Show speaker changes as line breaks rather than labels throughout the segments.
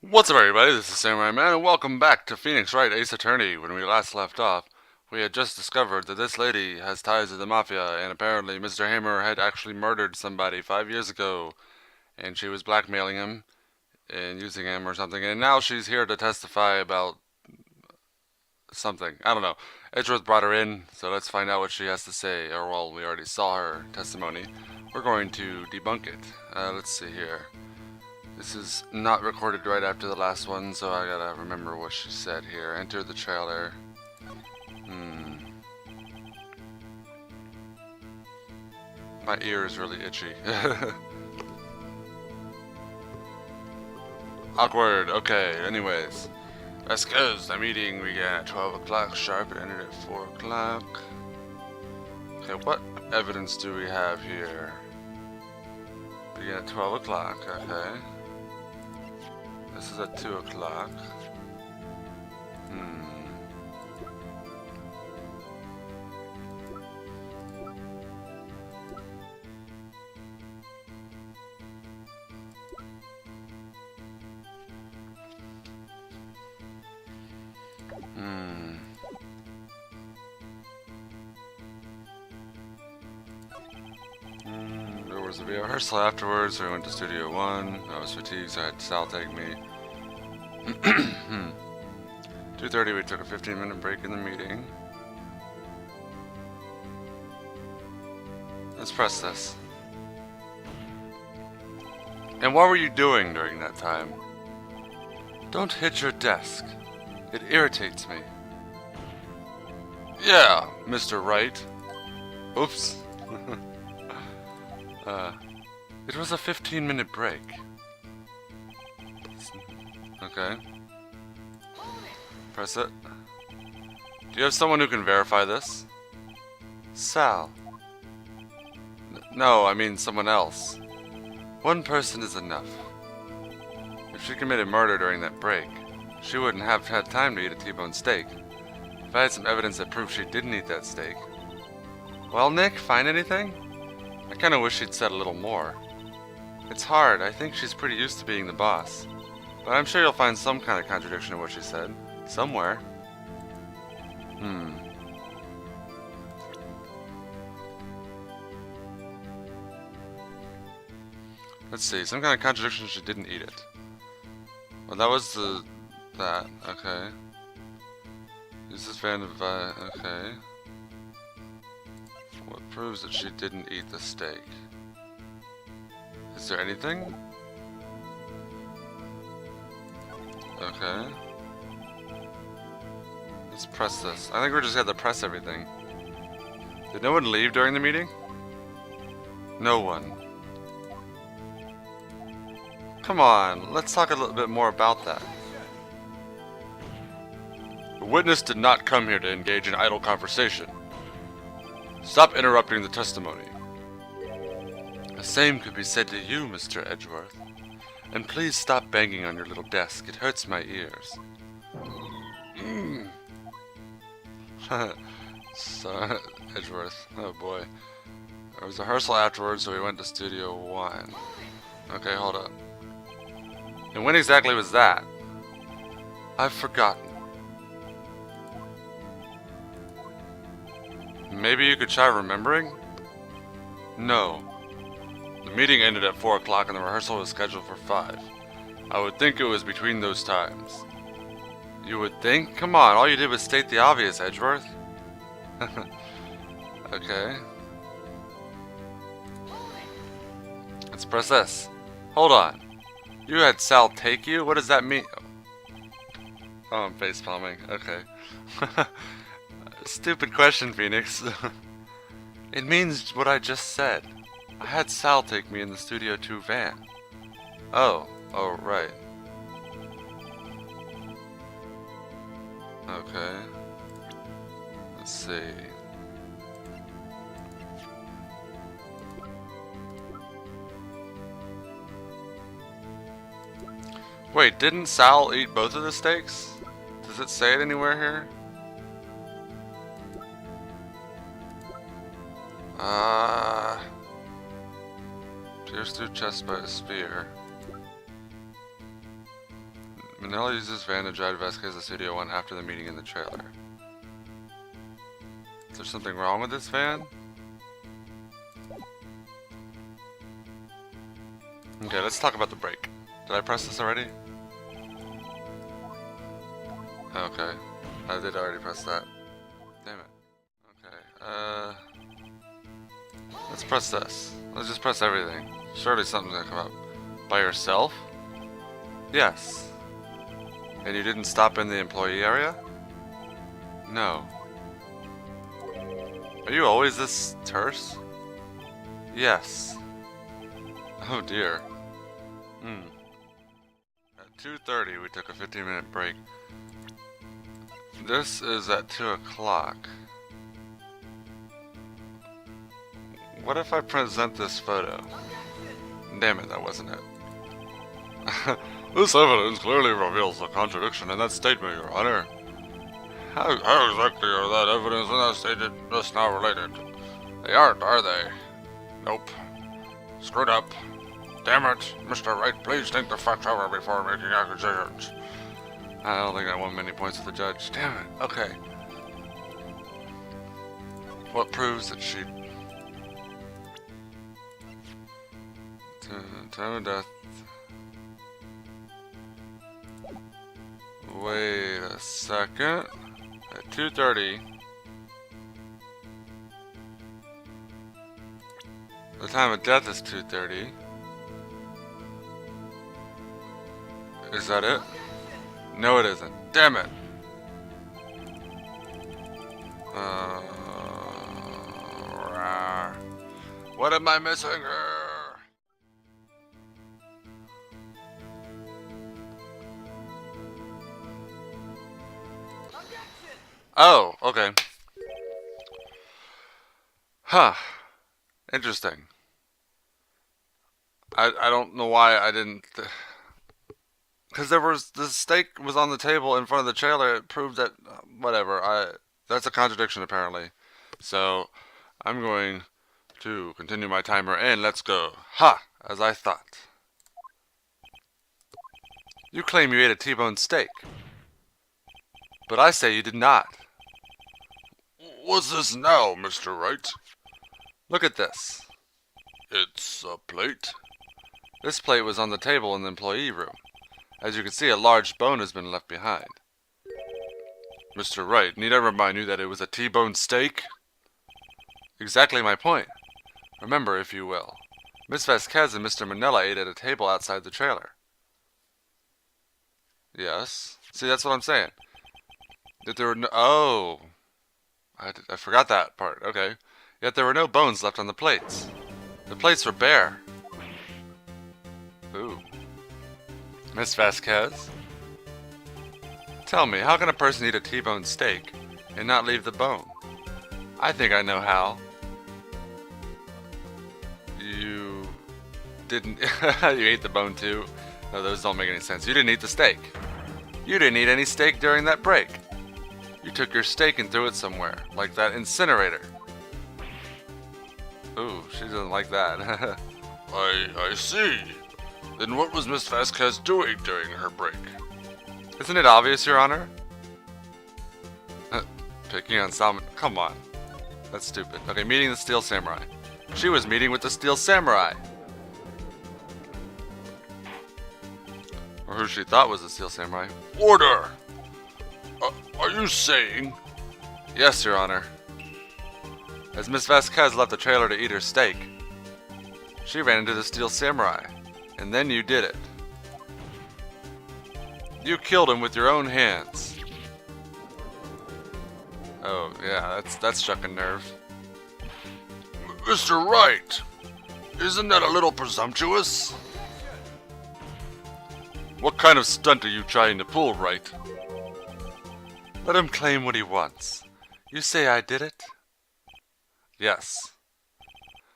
What's up, everybody? This is Samurai Man, and welcome back to Phoenix Wright Ace Attorney. When we last left off, we had just discovered that this lady has ties to the Mafia, and apparently Mr. Hammer had actually murdered somebody 5 years ago, and she was blackmailing him and using him or something, and now she's here to testify about something. I don't know. Edgeworth brought her in, so let's find out what she has to say, or well, we already saw her testimony. We're going to debunk it. Let's see here. This is not recorded right after the last one, so I gotta remember what she said here. Enter the trailer. My ear is really itchy. Awkward. Okay, anyways. Let's go. The meeting began at 12 o'clock sharp and ended at 4 o'clock. Okay, what evidence do we have here? Began at 12 o'clock, okay. This is at 2 o'clock. There was a rehearsal afterwards, so we went to Studio 1. I was fatigued, so I had Sal take me. 2:30, we took a 15-minute break in the meeting. Let's press this. And what were you doing during that time? Don't hit your desk. It irritates me. Yeah, Mr. Wright. Oops. It was a 15-minute break. Okay. Press it. Do you have someone who can verify this? Sal. No, I mean someone else. One person is enough. If she committed murder during that break, she wouldn't have had time to eat a T-bone steak. If I had some evidence that proved she didn't eat that steak. Well, Nick, find anything? I kinda wish she'd said a little more. It's hard. I think she's pretty used to being the boss. But I'm sure you'll find some kind of contradiction in what she said. Somewhere. Let's see. Some kind of contradiction she didn't eat it. Well, that was that. Okay. Use this fan of, okay. What proves that she didn't eat the steak? Is there anything? Okay. Let's press this. I think we're just gonna have to press everything. Did no one leave during the meeting? No one. Come on, let's talk a little bit more about that. The witness did not come here to engage in idle conversation. Stop interrupting the testimony. The same could be said to you, Mr. Edgeworth. And please stop banging on your little desk. It hurts my ears. So, Edgeworth. Oh boy. There was a rehearsal afterwards, so we went to Studio 1. Okay, hold up. And when exactly was that? I've forgotten. Maybe you could try remembering? No. The meeting ended at 4 o'clock and the rehearsal was scheduled for 5. I would think it was between those times. You would think? Come on, all you did was state the obvious, Edgeworth. Okay. Let's press this. Hold on. You had Sal take you? What does that mean? Oh, I'm face palming. Okay. Stupid question, Phoenix. It means what I just said. I had Sal take me in the Studio 2 van. Oh, right. Okay. Let's see. Wait, didn't Sal eat both of the steaks? Does it say it anywhere here? Pierced through chest by a spear. Manila uses van to drive Vasquez to Studio 1 after the meeting in the trailer. Is there something wrong with this van? Okay, let's talk about the brake. Did I press this already? Okay. I did already press that. Damn it. Okay, let's press this. Let's just press everything. Surely something's gonna come up. By yourself? Yes. And you didn't stop in the employee area? No. Are you always this terse? Yes. Oh dear. At 2:30 we took a 15-minute break. This is at 2 o'clock. What if I present this photo? Damn it, that wasn't it. This evidence clearly reveals a contradiction in that statement, Your Honor. How exactly are that evidence and that statement just now related? They aren't, are they? Nope. Screwed up. Damn it. Mr. Wright, please think the facts over before making accusations. I don't think I won many points with the judge. Damn it. Okay. What proves that she... Time of death. Wait a second. At 2:30. The time of death is 2:30. Is that it? No, it isn't. Damn it. What am I missing here? Oh, okay. Huh. Interesting. I don't know why I didn't... Because the steak was on the table in front of the trailer. It proved that... whatever. That's a contradiction, apparently. So, I'm going to continue my timer, and let's go. Ha! As I thought. You claim you ate a T-bone steak. But I say you did not. What's this now, Mr. Wright? Look at this. It's a plate? This plate was on the table in the employee room. As you can see, a large bone has been left behind. Mr. Wright, need I remind you that it was a T-bone steak? Exactly my point. Remember, if you will. Miss Vasquez and Mr. Manella ate at a table outside the trailer. Yes. See, that's what I'm saying. That there were no... Oh... I forgot that part. Okay. Yet there were no bones left on the plates. The plates were bare. Ooh. Miss Vasquez? Tell me, how can a person eat a T-bone steak and not leave the bone? I think I know how. You didn't... You ate the bone too? No, those don't make any sense. You didn't eat the steak. You didn't eat any steak during that break. You took your steak and threw it somewhere, like that incinerator. Ooh, she doesn't like that. I see. Then what was Miss Vasquez doing during her break? Isn't it obvious, Your Honor? Picking on Salmon. Come on. That's stupid. Okay, meeting the Steel Samurai. She was meeting with the Steel Samurai. Or who she thought was the Steel Samurai. Order! Are you saying? Yes, Your Honor. As Miss Vasquez left the trailer to eat her steak, she ran into the Steel Samurai, and then you did it. You killed him with your own hands. Oh, yeah, that's struck a nerve. Mr. Wright, isn't that a little presumptuous? What kind of stunt are you trying to pull, Wright? Let him claim what he wants. You say I did it? Yes.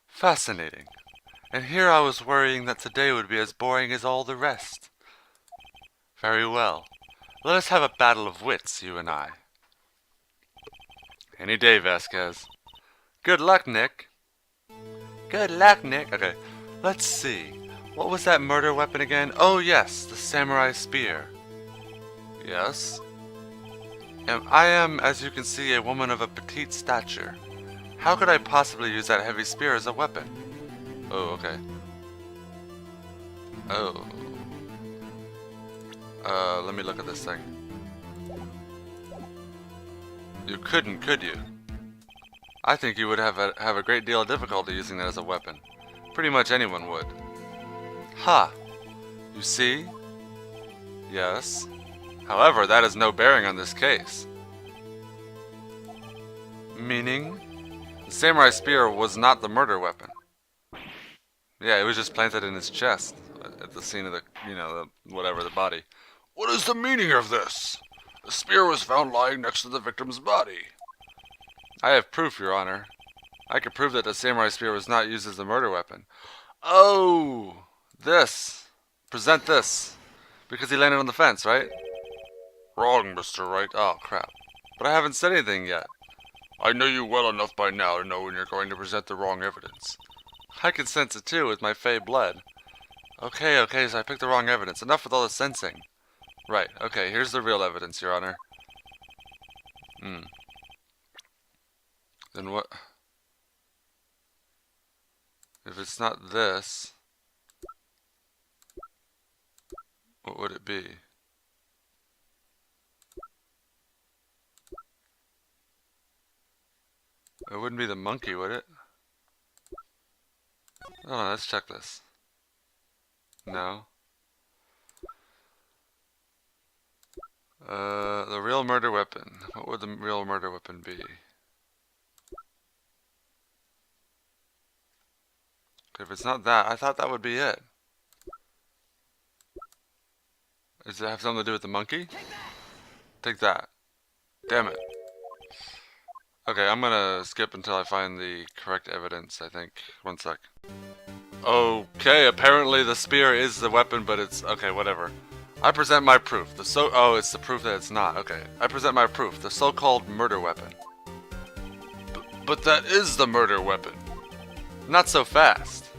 Fascinating. And here I was worrying that today would be as boring as all the rest. Very well. Let us have a battle of wits, you and I. Any day, Vasquez. Good luck, Nick. Good luck, Nick. Okay, let's see. What was that murder weapon again? Oh, yes, the samurai spear. Yes? I am, as you can see, a woman of a petite stature. How could I possibly use that heavy spear as a weapon? Oh, okay. Oh. Let me look at this thing. You couldn't, could you? I think you would have a great deal of difficulty using that as a weapon. Pretty much anyone would. Ha! You see? Yes. However, that has no bearing on this case. Meaning? The samurai spear was not the murder weapon. Yeah, it was just planted in his chest at the scene of the, the body. What is the meaning of this? The spear was found lying next to the victim's body. I have proof, Your Honor. I can prove that the samurai spear was not used as a murder weapon. Oh! This. Present this. Because he landed on the fence, right? Wrong, Mr. Wright. Oh, crap. But I haven't said anything yet. I know you well enough by now to know when you're going to present the wrong evidence. I can sense it too with my fey blood. Okay, so I picked the wrong evidence. Enough with all the sensing. Right, okay, here's the real evidence, Your Honor. Then what? If it's not this, what would it be? It wouldn't be the monkey, would it? Oh, let's check this. No. The real murder weapon. What would the real murder weapon be? Okay, if it's not that, I thought that would be it. Does it have something to do with the monkey? Take that. Damn it. Okay, I'm gonna skip until I find the correct evidence, I think. One sec. Okay, apparently the spear is the weapon, but it's... Okay, whatever. I present my proof. Oh, it's the proof that it's not. Okay. I present my proof. The so-called murder weapon. But that is the murder weapon. Not so fast.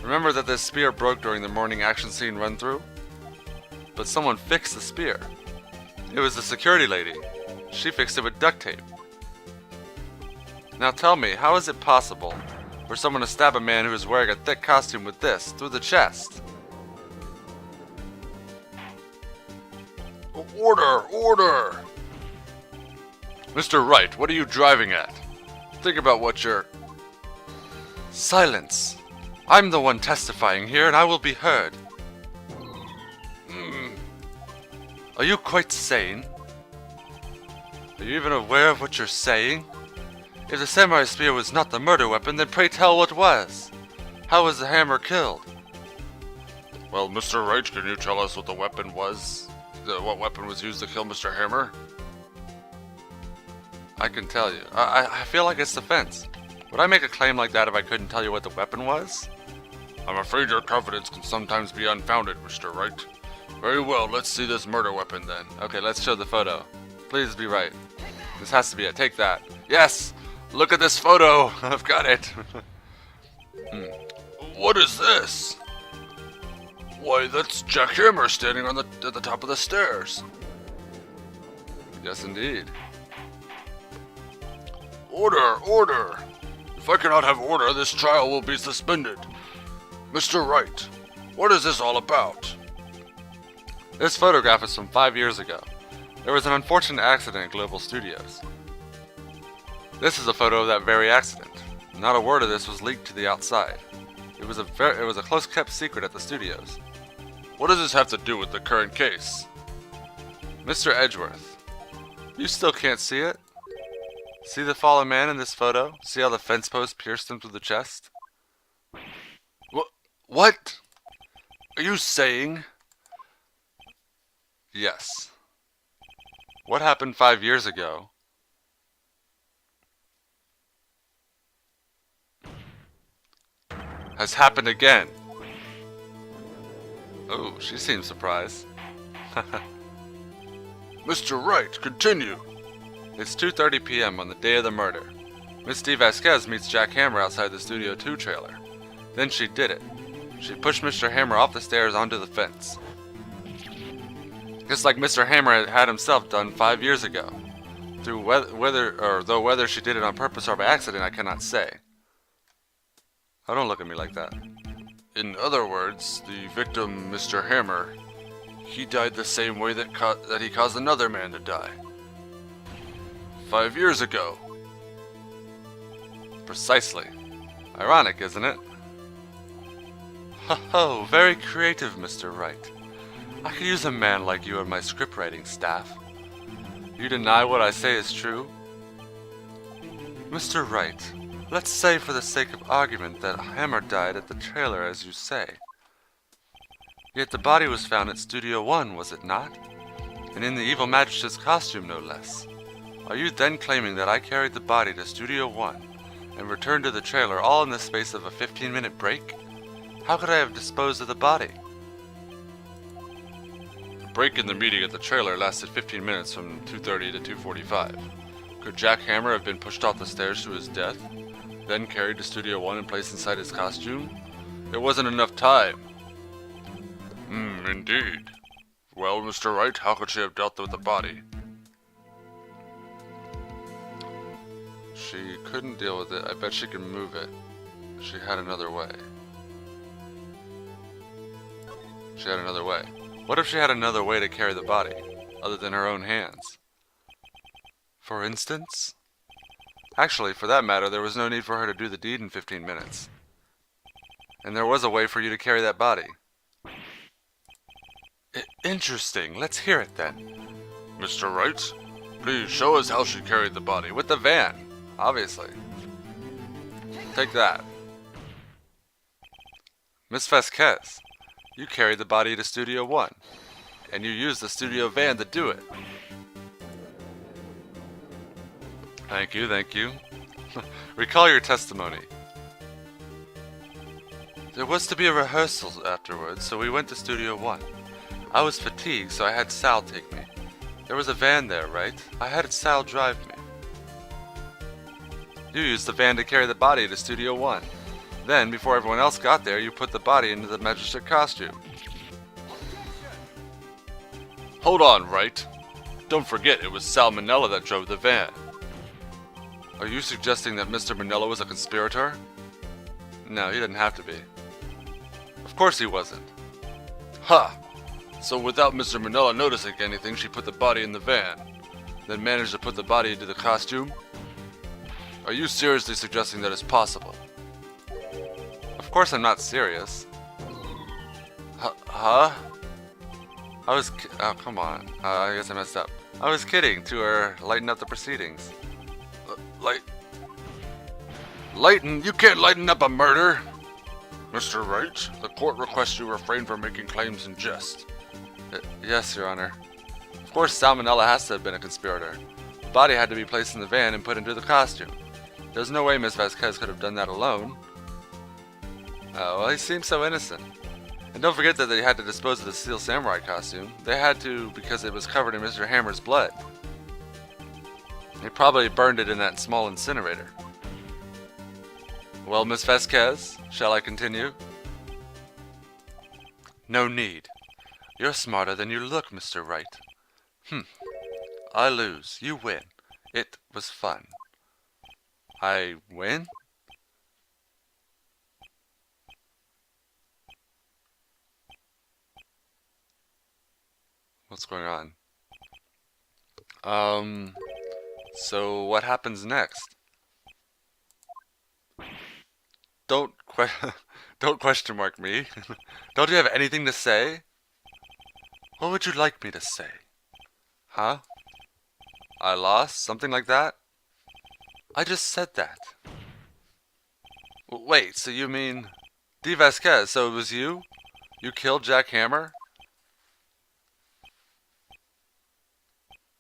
Remember that this spear broke during the morning action scene run-through? But someone fixed the spear. It was the security lady. She fixed it with duct tape. Now tell me, how is it possible for someone to stab a man who is wearing a thick costume with this through the chest? Order! Order! Mr. Wright, what are you driving at? Think about what you're... Silence! I'm the one testifying here and I will be heard. Are you quite sane? Are you even aware of what you're saying? If the samurai spear was not the murder weapon, then pray tell what was. How was the hammer killed? Well, Mr. Wright, can you tell us what the weapon was? What weapon was used to kill Mr. Hammer? I can tell you. I feel like it's defense. Would I make a claim like that if I couldn't tell you what the weapon was? I'm afraid your confidence can sometimes be unfounded, Mr. Wright. Very well, let's see this murder weapon then. Okay, let's show the photo. Please be right. This has to be it. Take that. Yes! Look at this photo! I've got it! What is this? Why, that's Jack Hammer standing at the top of the stairs. Yes, indeed. Order! Order! If I cannot have order, this trial will be suspended. Mr. Wright, what is this all about? This photograph is from 5 years ago. There was an unfortunate accident at Global Studios. This is a photo of that very accident. Not a word of this was leaked to the outside. It was a close-kept secret at the studios. What does this have to do with the current case? Mr. Edgeworth, you still can't see it? See the fallen man in this photo? See how the fence post pierced him through the chest? What? Are you saying? Yes. What happened 5 years ago has happened again. Oh, she seems surprised. Mr. Wright, continue. It's 2:30 p.m. on the day of the murder. Miss D. Vasquez meets Jack Hammer outside the Studio 2 trailer. Then she did it. She pushed Mr. Hammer off the stairs onto the fence. Just like Mr. Hammer had himself done 5 years ago. Though whether she did it on purpose or by accident, I cannot say. Oh, don't look at me like that. In other words, the victim, Mr. Hammer, he died the same way that he caused another man to die. 5 years ago. Precisely. Ironic, isn't it? Ho, very creative, Mr. Wright. I could use a man like you on my script writing staff. You deny what I say is true? Mr. Wright, let's say for the sake of argument that Hammer died at the trailer as you say. Yet the body was found at Studio 1, was it not? And in the evil magistrate's costume, no less. Are you then claiming that I carried the body to Studio 1 and returned to the trailer all in the space of a 15-minute break? How could I have disposed of the body? The break in the meeting at the trailer lasted 15 minutes from 2:30 to 2:45. Could Jack Hammer have been pushed off the stairs to his death, then carried to Studio 1 and placed inside his costume? There wasn't enough time. Indeed. Well, Mr. Wright, how could she have dealt with the body? She couldn't deal with it. I bet she could move it. She had another way. What if she had another way to carry the body, other than her own hands? For instance? Actually, for that matter, there was no need for her to do the deed in 15 minutes. And there was a way for you to carry that body. Interesting. Let's hear it then. Mr. Wright, please show us how she carried the body. With the van, obviously. Take that. Miss Vasquez, you carried the body to Studio 1, and you used the studio van to do it. Thank you. Recall your testimony. There was to be a rehearsal afterwards, so we went to Studio 1. I was fatigued, so I had Sal take me. There was a van there, right? I had Sal drive me. You used the van to carry the body to Studio 1. Then, before everyone else got there, you put the body into the magistrate costume. Hold on, Wright. Don't forget it was Sal Manella that drove the van. Are you suggesting that Mr. Manella was a conspirator? No, he didn't have to be. Of course he wasn't. Ha! So without Mr. Manella noticing anything, she put the body in the van, then managed to put the body into the costume? Are you seriously suggesting that it's possible? Of course I'm not serious. Huh? Oh, come on. I guess I messed up. I was kidding to lighten up the proceedings. You can't lighten up a murder! Mr. Wright, the court requests you refrain from making claims in jest. Yes, Your Honor. Of course, Sal Manella has to have been a conspirator. The body had to be placed in the van and put into the costume. There's no way Miss Vasquez could have done that alone. Oh, well, he seems so innocent. And don't forget that they had to dispose of the Steel Samurai costume. They had to because it was covered in Mr. Hammer's blood. They probably burned it in that small incinerator. Well, Miss Vasquez, shall I continue? No need. You're smarter than you look, Mr. Wright. I lose. You win. It was fun. I win? What's going on? So what happens next? Don't question mark me. Don't you have anything to say? What would you like me to say? Huh? I lost? Something like that? I just said that. Wait, so you mean... D. Vasquez, so it was you? You killed Jack Hammer?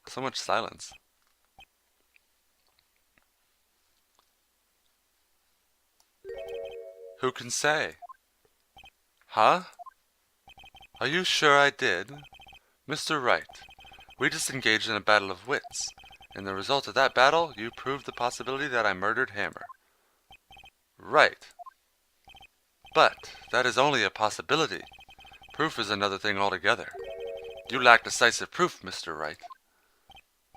So much silence. Who can say? Huh? Are you sure I did? Mr. Wright, we just engaged in a battle of wits. In the result of that battle, you proved the possibility that I murdered Hammer. Right. But that is only a possibility. Proof is another thing altogether. You lack decisive proof, Mr. Wright.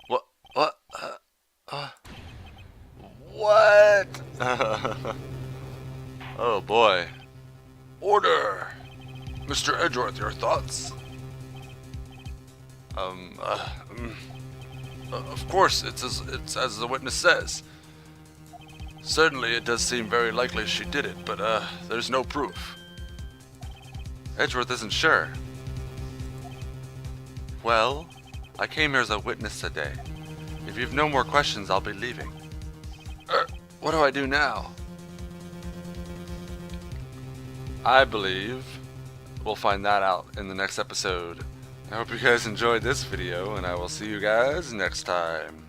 What? What? What? Oh boy. Order! Mr. Edgeworth, your thoughts? Of course, it's as the witness says. Certainly, it does seem very likely she did it, but, there's no proof. Edgeworth isn't sure. Well, I came here as a witness today. If you've no more questions, I'll be leaving. What do I do now? I believe we'll find that out in the next episode. I hope you guys enjoyed this video, and I will see you guys next time.